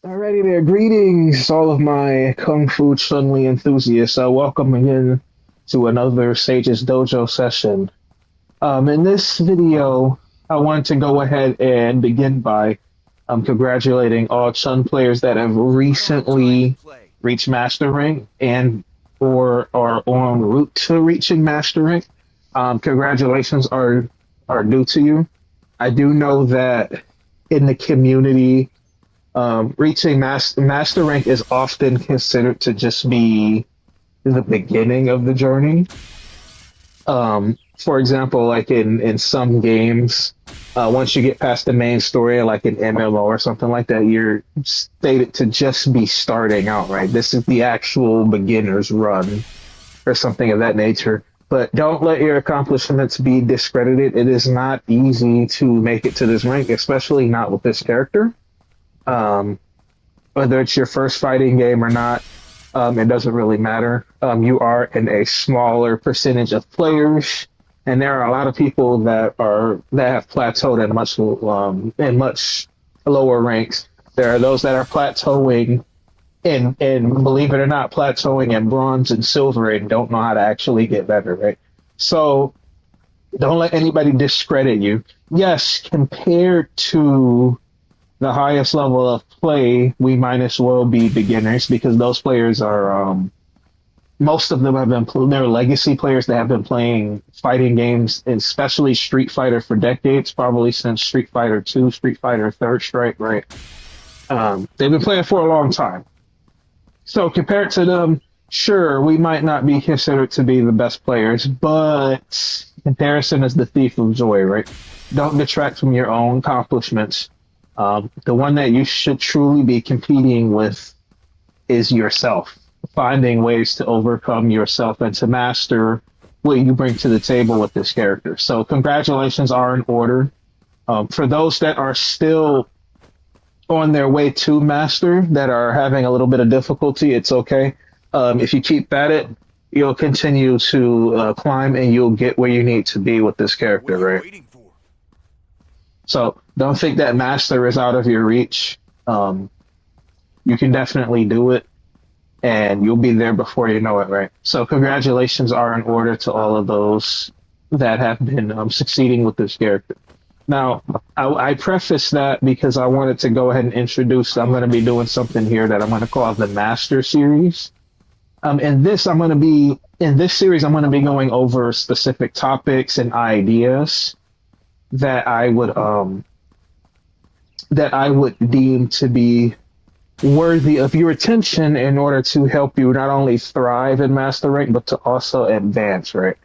Alrighty there, greetings, all of my Kung Fu Chun Li enthusiasts. Welcome again to another Sage's Dojo session. In this video, I want to go ahead and begin by congratulating all Chun players that have recently reached Master Rank and or are en route to reaching Master Rank. Congratulations are due to you. I do know that in the community reaching master rank is often considered to just be the beginning of the journey. For example, like in some games, once you get past the main story, like an MMO or something like that, you're stated to just be starting out, right? This is the actual beginner's run or something of that nature. But don't let your accomplishments be discredited. It is not easy to make it to this rank, especially not with this character. Um, Whether it's your first fighting game or not, it doesn't really matter. You are in a smaller percentage of players, and there are a lot of people that have plateaued in much lower ranks. There are those that are plateauing and believe it or not, plateauing in bronze and silver and don't know how to actually get better, right? So don't let anybody discredit you. Yes, compared to the highest level of play, we might as well be beginners because those players are most of them have been they're legacy players that have been playing fighting games, especially Street Fighter for decades, probably since Street Fighter 2, Street Fighter Third Strike, right? They've been playing for a long time. So compared to them, sure, we might not be considered to be the best players, but comparison is the thief of joy, right? Don't detract from your own accomplishments. The one that you should truly be competing with is yourself, finding ways to overcome yourself and to master what you bring to the table with this character. So, congratulations are in order. For those that are still on their way to master, that are having a little bit of difficulty, it's okay. If you keep at it, you'll continue to climb and you'll get where you need to be with this What character, are you right? waiting for? So don't think that master is out of your reach. You can definitely do it, and you'll be there before you know it, right? So congratulations are in order to all of those that have been succeeding with this character. Now, I preface that because I wanted to go ahead and introduce. I'm going to be doing something here that I'm going to call the Master Series. In this series. I'm going to be going over specific topics and ideas that I would deem to be worthy of your attention in order to help you not only thrive in master rank but to also advance, right?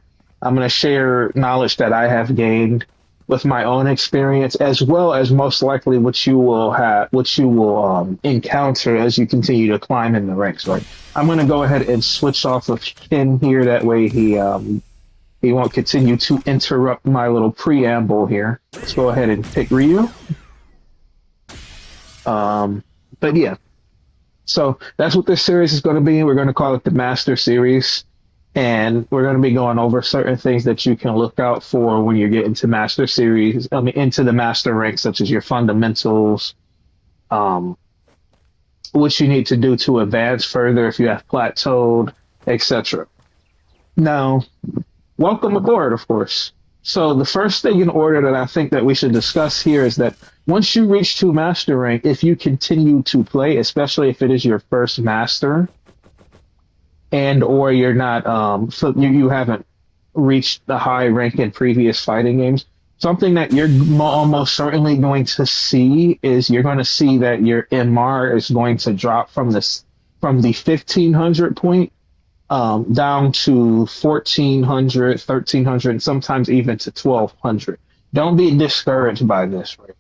I'm going to share knowledge that I have gained with my own experience as well as most likely what you will encounter as you continue to climb in the ranks, right? I'm going to go ahead and switch off of Ken here, that way he won't continue to interrupt my little preamble here. Let's go ahead and pick Ryu. But yeah, so that's what this series is going to be. We're going to call it the Master Series, and we're going to be going over certain things that you can look out for when you get into Master Series. I mean, into the Master rank, such as your fundamentals, um, what you need to do to advance further if you have plateaued, etc. Now, welcome aboard, of course. So the first thing in order that I think that we should discuss here is that once you reach to master rank, if you continue to play, especially if it is your first master, and or you're not so you haven't reached the high rank in previous fighting games, something that you're almost certainly going to see is you're going to see that your MR is going to drop from the 1500 point down to 1400, 1300, and sometimes even to 1200. Don't be discouraged by this, right?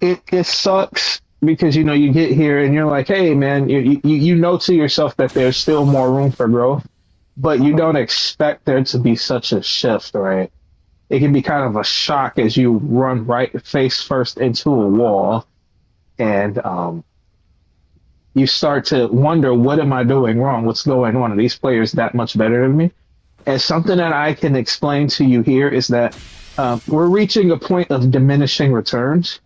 It sucks because you get here and you're like, hey man, you know to yourself that there's still more room for growth, but you don't expect there to be such a shift, right? It can be kind of a shock as you run right face first into a wall, and you start to wonder, what am I doing wrong? What's going on? Are these players that much better than me? And something that I can explain to you here is that we're reaching a point of diminishing returns.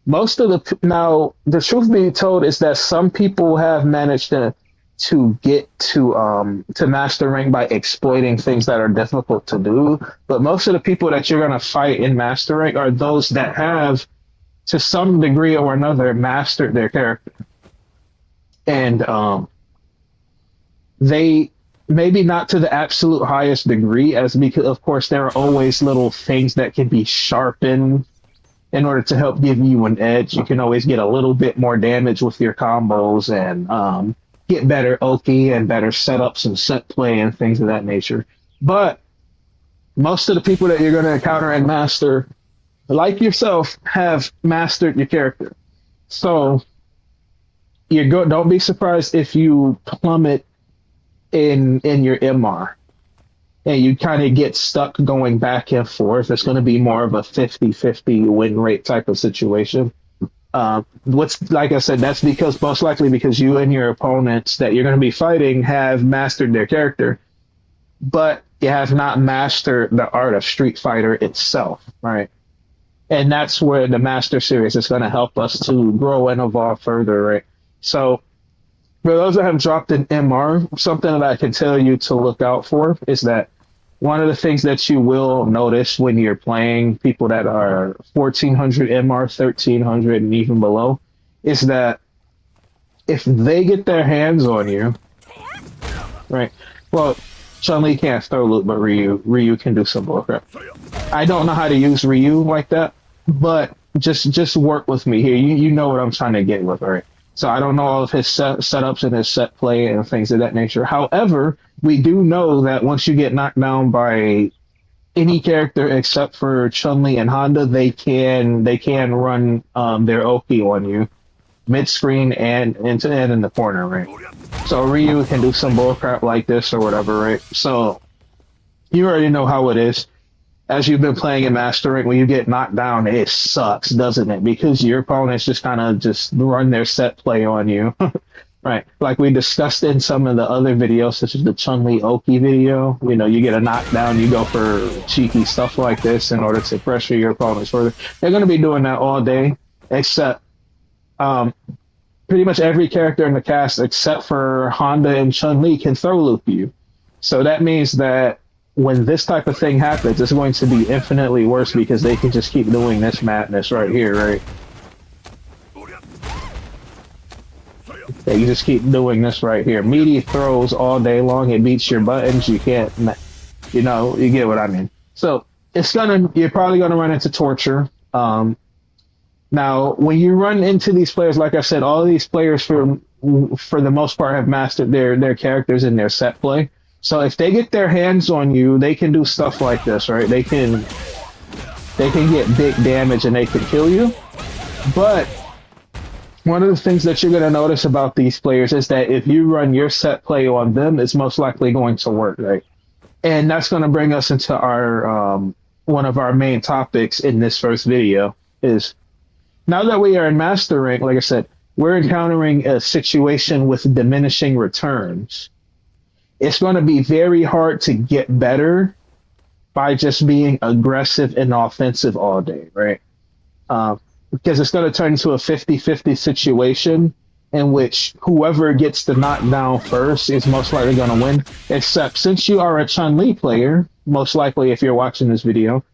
Most of now, the truth be told is that some people have managed to get to master rank by exploiting things that are difficult to do. But most of the people that you're gonna fight in master rank are those that have, to some degree or another, mastered their character, and they maybe not to the absolute highest degree, as because of course there are always little things that can be sharpened in order to help give you an edge. You can always get a little bit more damage with your combos and get better Oki and better setups and set play and things of that nature. But most of the people that you're going to encounter and master, like yourself, have mastered your character. So don't be surprised if you plummet in your MR and you kind of get stuck going back and forth. It's going to be more of a 50-50 win rate type of situation. What's like I said, that's because most likely because you and your opponents that you're going to be fighting have mastered their character, but you have not mastered the art of Street Fighter itself, right? And that's where the Master Series is going to help us to grow and evolve further, right? So for those that have dropped an MR, something that I can tell you to look out for is that one of the things that you will notice when you're playing people that are 1400 MR, 1300, and even below is that if they get their hands on you, right? Well, Chun Li can't throw loop, but Ryu can do some bullcrap. I don't know how to use Ryu like that, but just work with me here. You know what I'm trying to get with, right? So I don't know all of his setups and his set play and things of that nature. However, we do know that once you get knocked down by any character except for Chun Li and Honda, they can run their Oki on you mid screen and in the corner, right? So Ryu can do some bullcrap like this or whatever, right? So you already know how it is. As you've been playing and mastering, when you get knocked down, it sucks, doesn't it? Because your opponents just kind of just run their set play on you, right? Like we discussed in some of the other videos, such as the Chun Li Oki video. You know, you get a knockdown, you go for cheeky stuff like this in order to pressure your opponents further. They're going to be doing that all day, except pretty much every character in the cast, except for Honda and Chun Li, can throw loop you. So that means that when this type of thing happens, it's going to be infinitely worse because they can just keep doing this madness right here, right? They can just keep doing this right here. Meaty throws all day long. It beats your buttons. You can't, you know, you get what I mean. So you're probably gonna run into torture. Now, when you run into these players, like I said, all of these players for the most part have mastered their characters and their set play. So if they get their hands on you, they can do stuff like this, right? They can get big damage and they can kill you. But one of the things that you're going to notice about these players is that if you run your set play on them, it's most likely going to work, right? And that's going to bring us into our one of our main topics in this first video is now that we are in Master Rank, like I said, we're encountering a situation with diminishing returns. It's going to be very hard to get better by just being aggressive and offensive all day, right? Because it's going to turn into a 50-50 situation in which whoever gets the knockdown first is most likely going to win. Except since you are a Chun Li player, most likely if you're watching this video,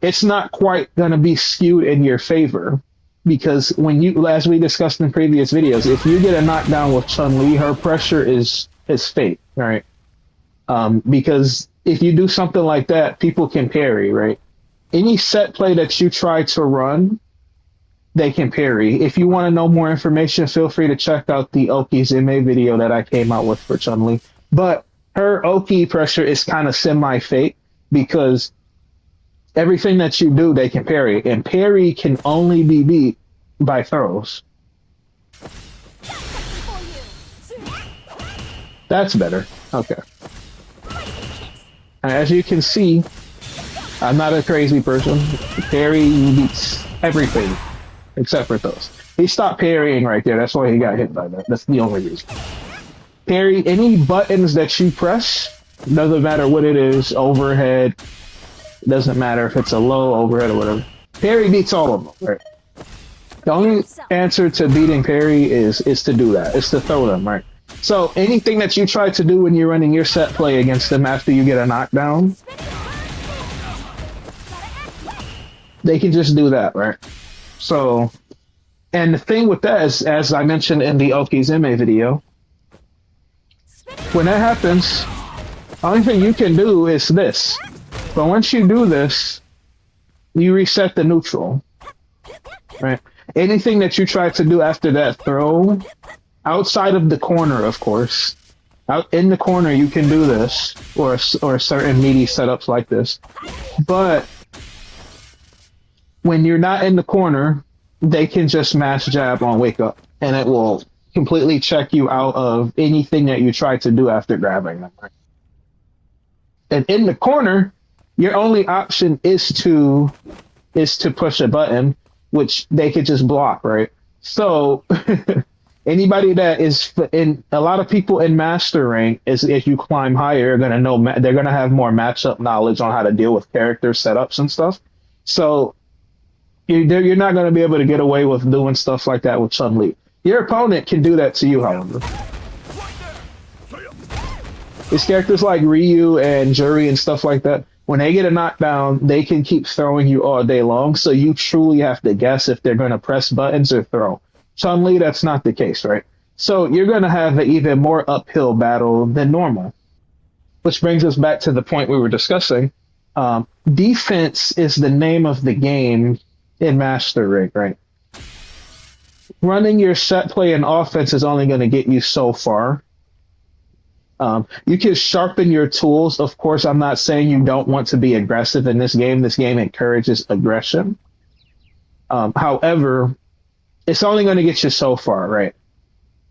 it's not quite going to be skewed in your favor. Because when you, as we discussed in previous videos, if you get a knockdown with Chun Li, her pressure is fake, right? Because if you do something like that, people can parry, right? Any set play that you try to run, they can parry. If you want to know more information, feel free to check out the Oki's MA video that I came out with for Chun Li. But her Oki pressure is kind of semi-fake because everything that you do, they can parry. And parry can only be beat by throws. That's better. Okay. As you can see, I'm not a crazy person. Parry beats everything except for those. He stopped parrying right there. That's why he got hit by that. That's the only reason. Parry, any buttons that you press, doesn't matter what it is, overhead, doesn't matter if it's a low, overhead, or whatever. Parry beats all of them, right? The only answer to beating parry is to do that. Is to throw them, right? So anything that you try to do when you're running your set play against them after you get a knockdown, they can just do that, right? So, and the thing with that is, as I mentioned in the Okizeme video, when that happens, the only thing you can do is this. But once you do this, you reset the neutral, right? Anything that you try to do after that throw, outside of the corner, of course, out in the corner you can do this, or certain meaty setups like this. But when you're not in the corner, they can just mash jab on wake up, and it will completely check you out of anything that you try to do after grabbing them. Right? And in the corner, your only option is to push a button, which they could just block, right? So anybody that is in, a lot of people in master rank, is if you climb higher, are gonna know, they're gonna have more matchup knowledge on how to deal with character setups and stuff. So you're not gonna be able to get away with doing stuff like that with Chun Li. Your opponent can do that to you, however. It's characters like Ryu and Juri and stuff like that. When they get a knockdown, they can keep throwing you all day long, so you truly have to guess if they're going to press buttons or throw. Chun Li, that's not the case, right? So you're going to have an even more uphill battle than normal. Which brings us back to the point we were discussing. Defense is the name of the game in Master Rig, right? Running your set play and offense is only going to get you so far. You can sharpen your tools. Of course, I'm not saying you don't want to be aggressive in this game. This game encourages aggression. However, it's only going to get you so far, right?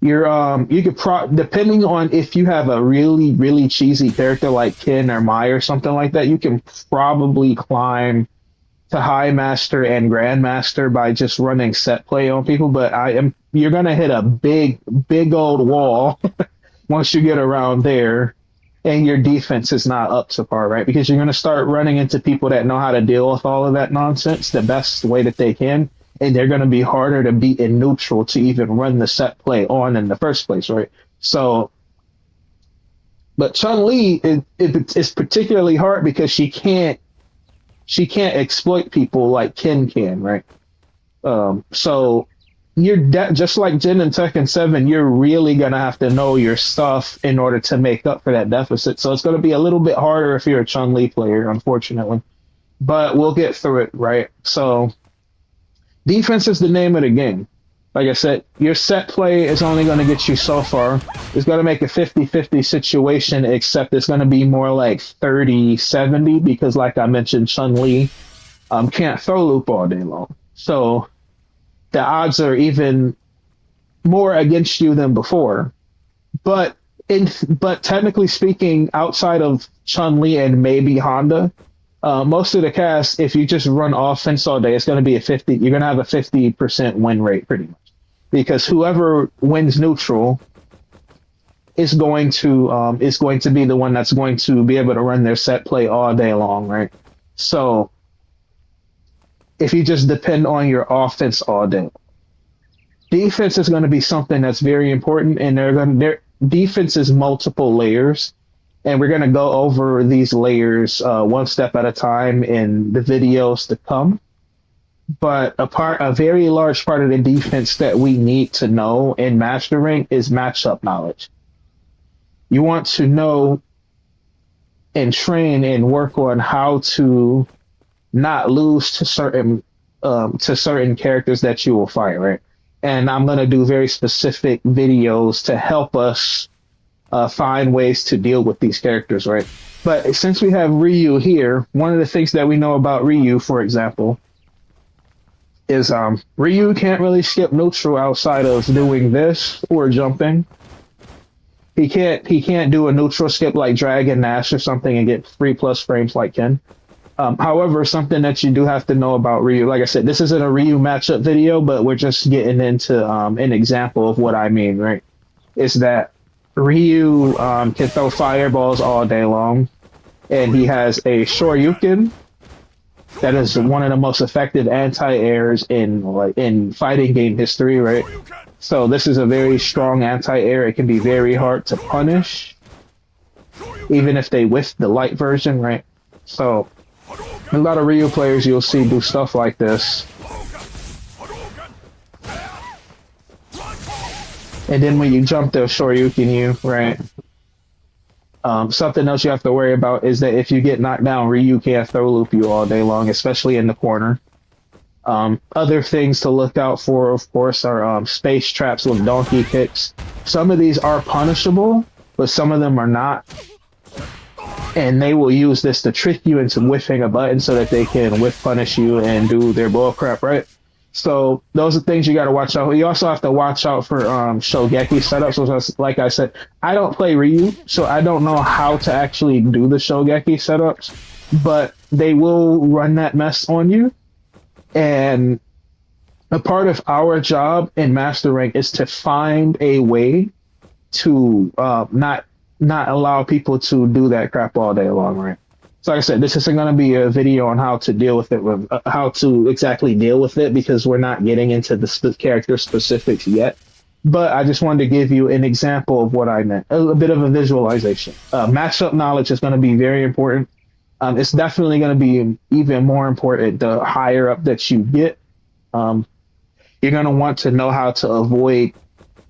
You could depending on if you have a really, really cheesy character like Ken or Mai or something like that, you can probably climb to High Master and Grandmaster by just running set play on people. But you're going to hit a big, big old wall once you get around there, and your defense is not up to par, right? Because you're going to start running into people that know how to deal with all of that nonsense the best way that they can, and they're going to be harder to beat in neutral to even run the set play on in the first place, right? So, but Chun Li is particularly hard because she can't exploit people like Ken can, right? So you're just like Jin and Tekken 7, you're really going to have to know your stuff in order to make up for that deficit. So it's going to be a little bit harder if you're a Chun Li player, unfortunately. But we'll get through it, right? So defense is the name of the game. Like I said, your set play is only going to get you so far. It's going to make a 50-50 situation, except it's going to be more like 30-70 because, like I mentioned, Chun Li can't throw loop all day long. So the odds are even more against you than before. But technically speaking, outside of Chun Li and maybe Honda, most of the cast, if you just run offense all day, it's going to be you're going to have a 50% win rate pretty much. Because whoever wins neutral is going to be the one that's going to be able to run their set play all day long, right? So if you just depend on your offense all day, defense is going to be something that's very important, and their defense is multiple layers, and we're going to go over these layers one step at a time in the videos to come. But a very large part of the defense that we need to know in Master Rank is matchup knowledge. You want to know and train and work on how to not lose to certain characters that you will fight, right? And I'm going to do very specific videos to help us find ways to deal with these characters, right? But since we have Ryu here, one of the things that we know about Ryu, for example, is Ryu can't really skip neutral outside of doing this or jumping. He can't do a neutral skip like Dragon Nash or something and get 3+ frames like Ken. However, something that you do have to know about Ryu, like I said, this isn't a Ryu matchup video, but we're just getting into an example of what I mean, right? Is that Ryu can throw fireballs all day long, and he has a Shoryuken, That is one of the most effective anti-airs in fighting game history, right? So this is a very strong anti-air. It can be very hard to punish, even if they whiff the light version, right? So a lot of Ryu players you'll see do stuff like this. And then when you jump, they'll Shoryuken you, right? Something else you have to worry about is that if you get knocked down, Ryu can't throw loop you all day long, especially in the corner. Other things to look out for, of course, are space traps with donkey kicks. Some of these are punishable, but some of them are not. And they will use this to trick you into whiffing a button so that they can whiff punish you and do their bullcrap, right? So those are things you got to watch out. You also have to watch out for Shogeki setups. So like I said, I don't play Ryu, so I don't know how to actually do the Shogeki setups, but they will run that mess on you. And a part of our job in Master Rank is to find a way to not allow people to do that crap all day long, right? So like I said, this isn't going to be a video on how to deal with it, how to exactly deal with it, because we're not getting into the character specifics yet. But I just wanted to give you an example of what I meant, a bit of a visualization. Matchup knowledge is going to be very important. It's definitely going to be even more important the higher up that you get. You're going to want to know how to avoid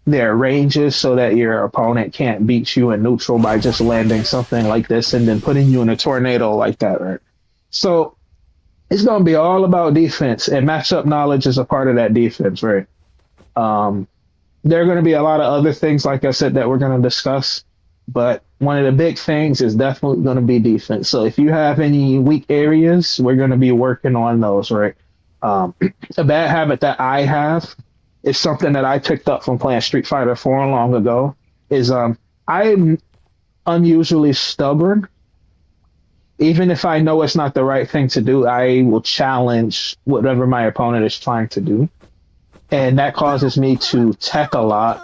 their ranges so that your opponent can't beat you in neutral by just landing something like this and then putting you in a tornado like that, right? So it's going to be all about defense, and matchup knowledge is a part of that defense, right? There are going to be a lot of other things, like I said, that we're going to discuss, but one of the big things is definitely going to be defense. So if you have any weak areas, we're going to be working on those, right? A bad habit that I have is something that I picked up from playing Street Fighter 4 long ago, is I'm unusually stubborn. Even if I know it's not the right thing to do, I will challenge whatever my opponent is trying to do. And that causes me to tech a lot.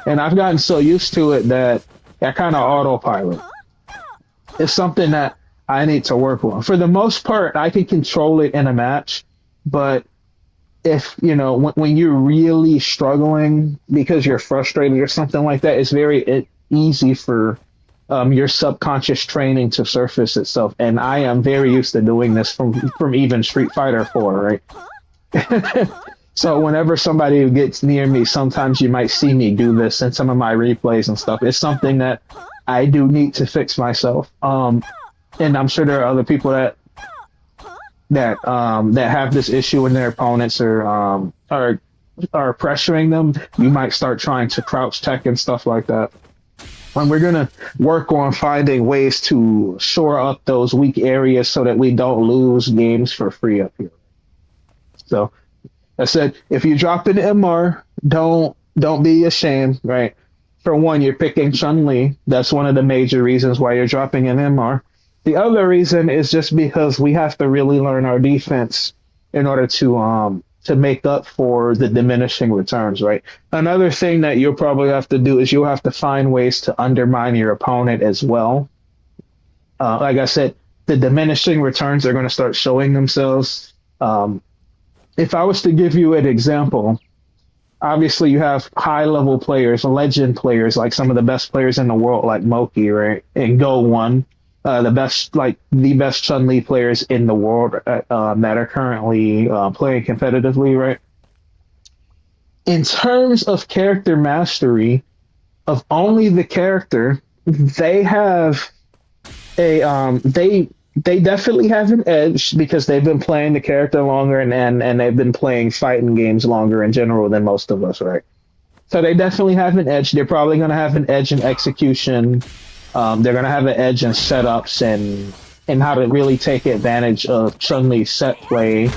And I've gotten so used to it that I kind of autopilot. It's something that I need to work on. For the most part, I can control it in a match, but if, when you're really struggling because you're frustrated or something like that, it's very easy for your subconscious training to surface itself. And I am very used to doing this from even Street Fighter 4, right? So whenever somebody gets near me, sometimes you might see me do this in some of my replays and stuff. It's something that I do need to fix myself. And I'm sure there are other people that have this issue when their opponents are pressuring them. You might start trying to crouch tech and stuff like that. And we're going to work on finding ways to shore up those weak areas so that we don't lose games for free up here. So I said, if you drop an MR, don't be ashamed, right? For one, you're picking Chun Li. That's one of the major reasons why you're dropping an MR. The other reason is just because we have to really learn our defense in order to make up for the diminishing returns, right? Another thing that you'll probably have to do is you'll have to find ways to undermine your opponent as well. Like I said, the diminishing returns are going to start showing themselves. If I was to give you an example, obviously you have high-level players, legend players, like some of the best players in the world, like Moki, right? And Go One. The best Chun Li players in the world that are currently playing competitively, right? In terms of character mastery of only the character, they have they definitely have an edge because they've been playing the character longer and they've been playing fighting games longer in general than most of us, right? So they definitely have an edge. They're probably going to have an edge in execution. They're going to have an edge in setups and how to really take advantage of Chun-Li's set play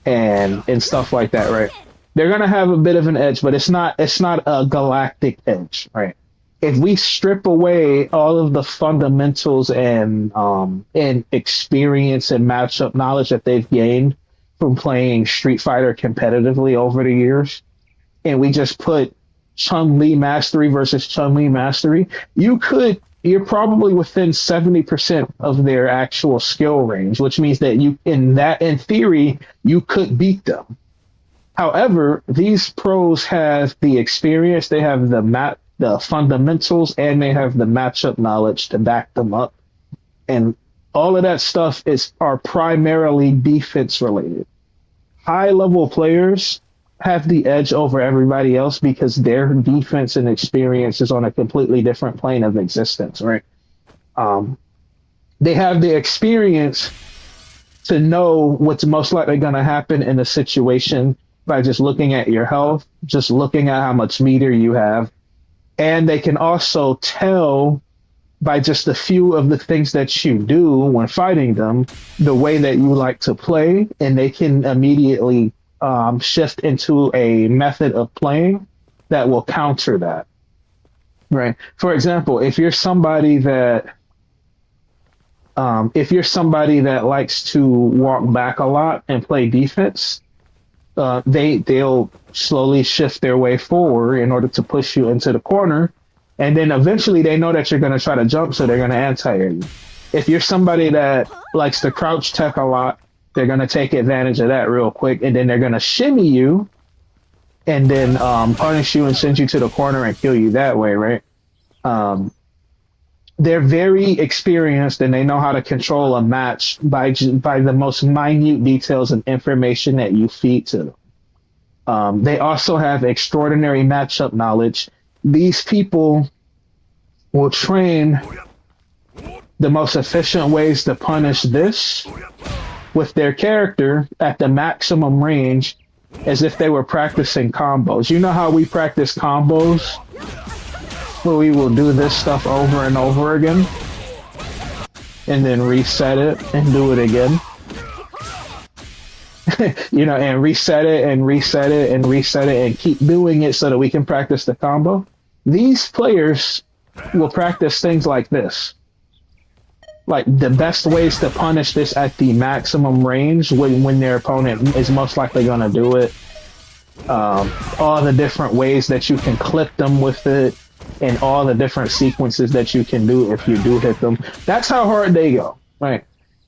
and stuff like that, right? They're going to have a bit of an edge, but it's not a galactic edge, right? If we strip away all of the fundamentals and experience and matchup knowledge that they've gained from playing Street Fighter competitively over the years, and we just put Chun Li mastery versus Chun Li mastery, you could you're probably within 70% of their actual skill range, which means that in theory, you could beat them. However, these pros have the experience, they have the fundamentals, and they have the matchup knowledge to back them up. And all of that stuff are primarily defense related. High level players have the edge over everybody else because their defense and experience is on a completely different plane of existence, right? Um, they have the experience to know what's most likely going to happen in a situation by just looking at your health, just looking at how much meter you have. And they can also tell by just a few of the things that you do when fighting them, the way that you like to play, and they can immediately shift into a method of playing that will counter that. Right. For example, if you're somebody that likes to walk back a lot and play defense, they'll slowly shift their way forward in order to push you into the corner, and then eventually they know that you're going to try to jump, so they're going to anti-air you. If you're somebody that likes to crouch tech a lot, they're going to take advantage of that real quick, and then they're going to shimmy you, and then punish you and send you to the corner and kill you that way, right? Um, they're very experienced and they know how to control a match by the most minute details and information that you feed to them. They also have extraordinary matchup knowledge. These people will train the most efficient ways to punish this with their character at the maximum range as if they were practicing combos. You know how we practice combos? Where we will do this stuff over and over again and then reset it and do it again. And reset it and reset it and reset it and keep doing it so that we can practice the combo. These players will practice things like this. Like the best ways to punish this at the maximum range when their opponent is most likely going to do it. All the different ways that you can clip them with it and all the different sequences that you can do if you do hit them. That's how hard they go, right?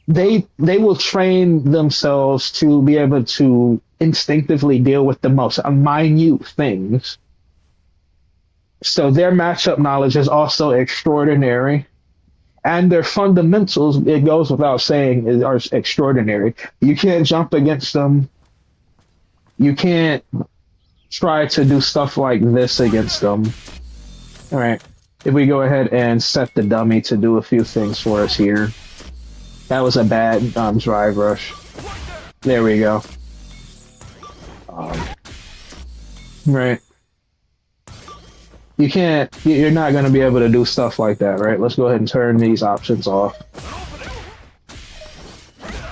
They will train themselves to be able to instinctively deal with the most minute things. So their matchup knowledge is also extraordinary. And their fundamentals, it goes without saying, are extraordinary. You can't jump against them. You can't try to do stuff like this against them. All right. If we go ahead and set the dummy to do a few things for us here. That was a bad drive rush. There we go. Right. You're not going to be able to do stuff like that, right? Let's go ahead and turn these options off.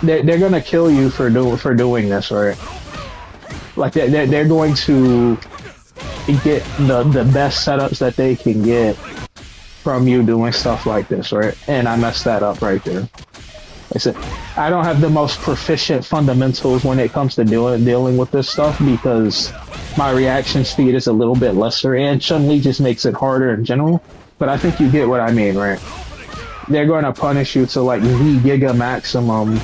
They're going to kill you for doing this, right? Like they're going to get the best setups that they can get from you doing stuff like this, right? And I messed that up right there. I said I don't have the most proficient fundamentals when it comes to dealing with this stuff because my reaction speed is a little bit lesser, and Chun Li just makes it harder in general. But I think you get what I mean, right? They're going to punish you to like the giga maximum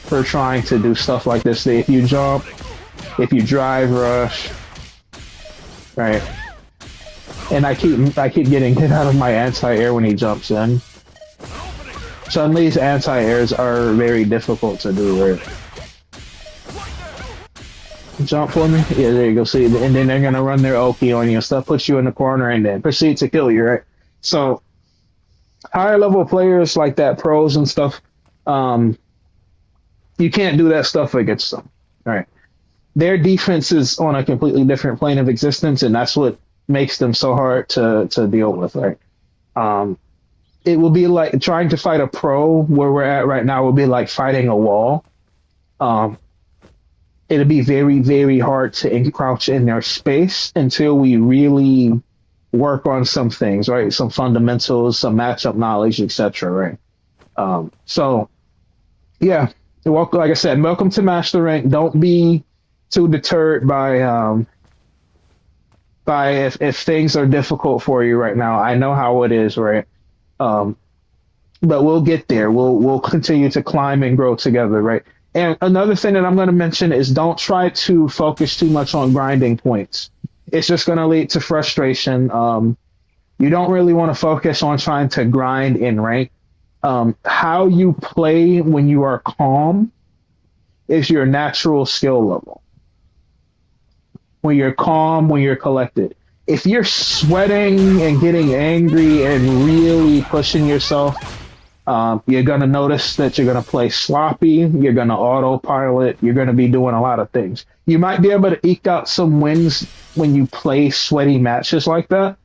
for trying to do stuff like this. If you jump, if you drive rush, right? And I keep getting hit out of my anti-air when he jumps in. Chun Li's anti-airs are very difficult to do, right? Jump for me? Yeah, there you go. See, and then they're gonna run their Oki on you and stuff, put you in the corner, and then proceed to kill you, right? So, higher level players like that, pros and stuff, you can't do that stuff against them, right? Their defense is on a completely different plane of existence, and that's what makes them so hard to deal with, right? It will be like trying to fight a pro where we're at right now will be like fighting a wall. It'll be very, very hard to encroach in their space until we really work on some things, right? Some fundamentals, some matchup knowledge, etc. Right? So, yeah. Welcome, like I said, welcome to Master Rank. Don't be too deterred by if things are difficult for you right now. I know how it is, right? Um, but we'll get there. We'll continue to climb and grow together, right? And another thing that I'm going to mention is don't try to focus too much on grinding points. It's just going to lead to frustration. You don't really want to focus on trying to grind in rank. How you play when you are calm is your natural skill level. When you're calm, when you're collected. If you're sweating and getting angry and really pushing yourself, you're going to notice that you're going to play sloppy. You're going to autopilot. You're going to be doing a lot of things. You might be able to eke out some wins when you play sweaty matches like that,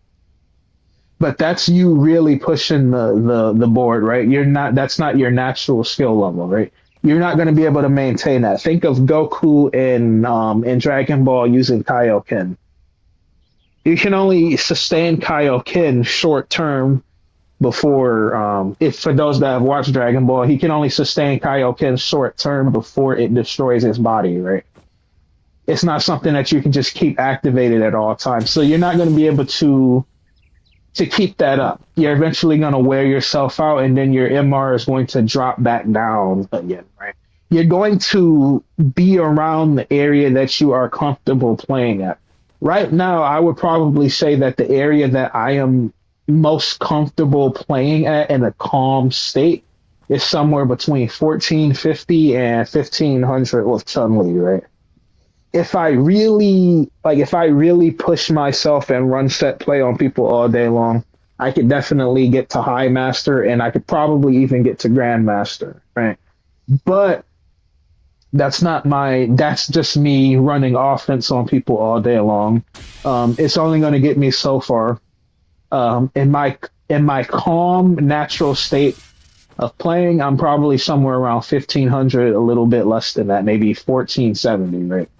but that's you really pushing the board, right? You're not. That's not your natural skill level, right? You're not going to be able to maintain that. Think of Goku in Dragon Ball using Kaioken. You can only sustain Kaioken short term before if for those that have watched Dragon Ball, he can only sustain Kaioken short term before it destroys his body, right? It's not something that you can just keep activated at all times. So you're not going to be able to keep that up. You're eventually going to wear yourself out, and then your MR is going to drop back down again, right? You're going to be around the area that you are comfortable playing at. Right now, I would probably say that the area that I am most comfortable playing at in a calm state is somewhere between 1450 and 1500 with Chun Li, right? If I really push myself and run set play on people all day long, I could definitely get to high master and I could probably even get to grandmaster, right? But that's just me running offense on people all day long. It's only going to get me so far. In my calm natural state of playing, I'm probably somewhere around 1500, a little bit less than that, maybe 1470, right?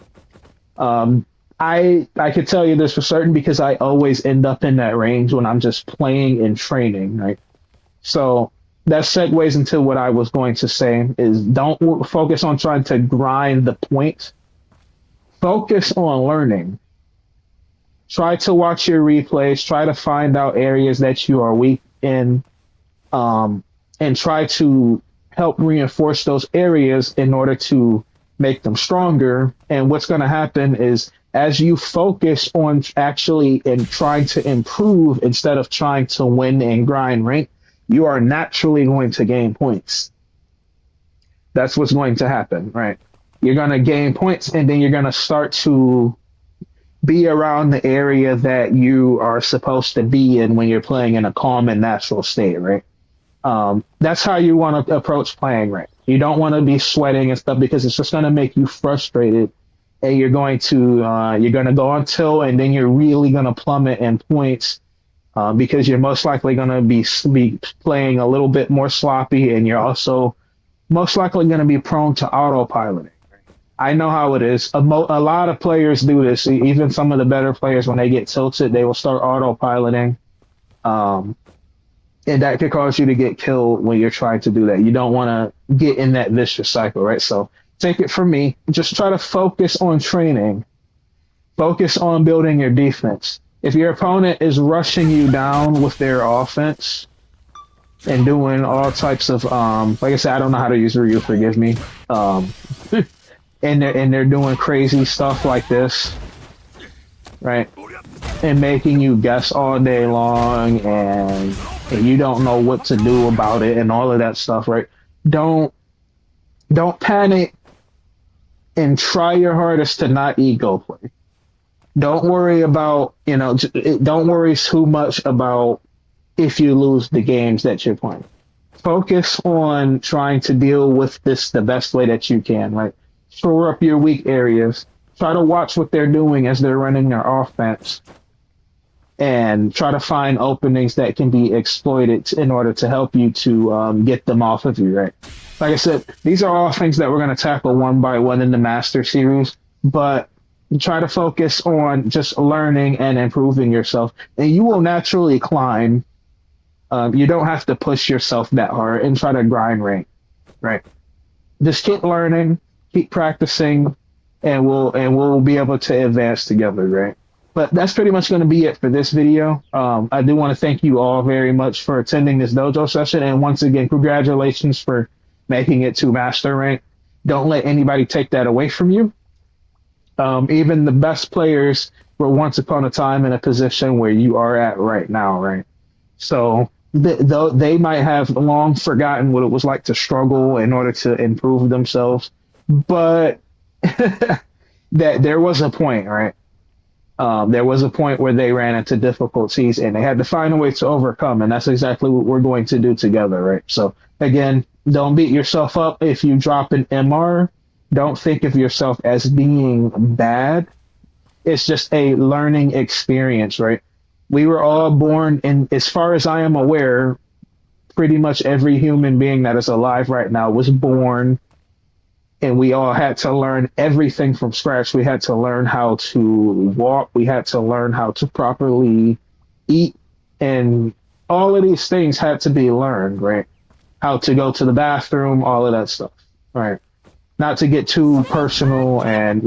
I could tell you this for certain because I always end up in that range when I'm just playing and training, right? So that segues into what I was going to say is don't focus on trying to grind the points. Focus on learning. Try to watch your replays. Try to find out areas that you are weak in, and try to help reinforce those areas in order to make them stronger. And what's going to happen is as you focus on actually and trying to improve instead of trying to win and grind rank, you are naturally going to gain points. That's what's going to happen, right? You're going to gain points and then you're going to start to be around the area that you are supposed to be in when you're playing in a calm and natural state, right? That's how you want to approach playing, right? You don't want to be sweating and stuff because it's just going to make you frustrated, and you're going to go on tilt, and then you're really going to plummet in points because you're most likely going to be playing a little bit more sloppy, and you're also most likely going to be prone to autopiloting. I know how it is. A lot of players do this. Even some of the better players, when they get tilted, they will start autopiloting. And that could cause you to get killed when you're trying to do that. You don't want to get in that vicious cycle, right? So take it from me. Just try to focus on training. Focus on building your defense. If your opponent is rushing you down with their offense and doing all types of, like I said, I don't know how to use Ryu, forgive me. And they're doing crazy stuff like this, right? And making you guess all day long, and you don't know what to do about it, and all of that stuff, right? Don't panic, and try your hardest to not ego play. Don't worry about, don't worry too much about if you lose the games that you're playing. Focus on trying to deal with this the best way that you can, right? Shore up your weak areas. Try to watch what they're doing as they're running their offense, and try to find openings that can be exploited in order to help you to get them off of you, right? Like I said, these are all things that we're going to tackle one by one in the Master Series, but try to focus on just learning and improving yourself, and you will naturally climb. You don't have to push yourself that hard and try to grind rank, right? Just keep learning, keep practicing, and we'll be able to advance together, right? But that's pretty much going to be it for this video. I do want to thank you all very much for attending this dojo session. And once again, congratulations for making it to master rank. Don't let anybody take that away from you. Even the best players were once upon a time in a position where you are at right now, right? So though they might have long forgotten what it was like to struggle in order to improve themselves, but that there was a point, right? There was a point where they ran into difficulties and they had to find a way to overcome, and that's exactly what we're going to do together, right? So again, don't beat yourself up if you drop an MR. Don't think of yourself as being bad. It's just a learning experience, right? We were all born, and as far as I am aware, pretty much every human being that is alive right now was born, and we all had to learn everything from scratch. We had to learn how to walk. We had to learn how to properly eat, and all of these things had to be learned, right? How to go to the bathroom, all of that stuff, right? Not to get too personal and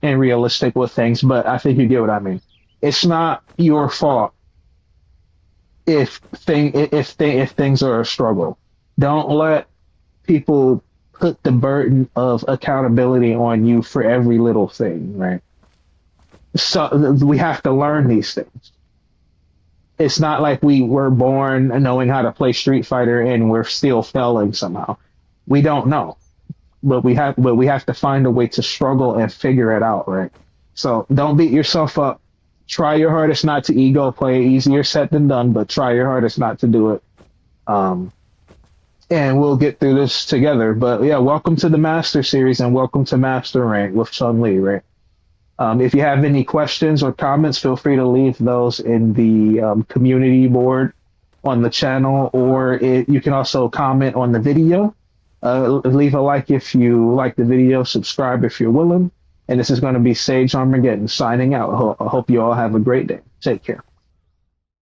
and realistic with things, but I think you get what I mean. It's not your fault if things are a struggle. Don't let people put the burden of accountability on you for every little thing, right? So we have to learn these things. It's not like we were born knowing how to play Street Fighter and we're still failing somehow. We don't know, but we have to find a way to struggle and figure it out, right? So don't beat yourself up. Try your hardest not to ego play. Easier said than done, but try your hardest not to do it. Um, and we'll get through this together. But yeah, welcome to the Master Series and welcome to Master Rank with Chun Li, right? If you have any questions or comments, feel free to leave those in the community board on the channel, or you can also comment on the video. Leave a like if you like the video, subscribe if you're willing. And this is going to be Sage Armageddon signing out. I hope you all have a great day. Take care.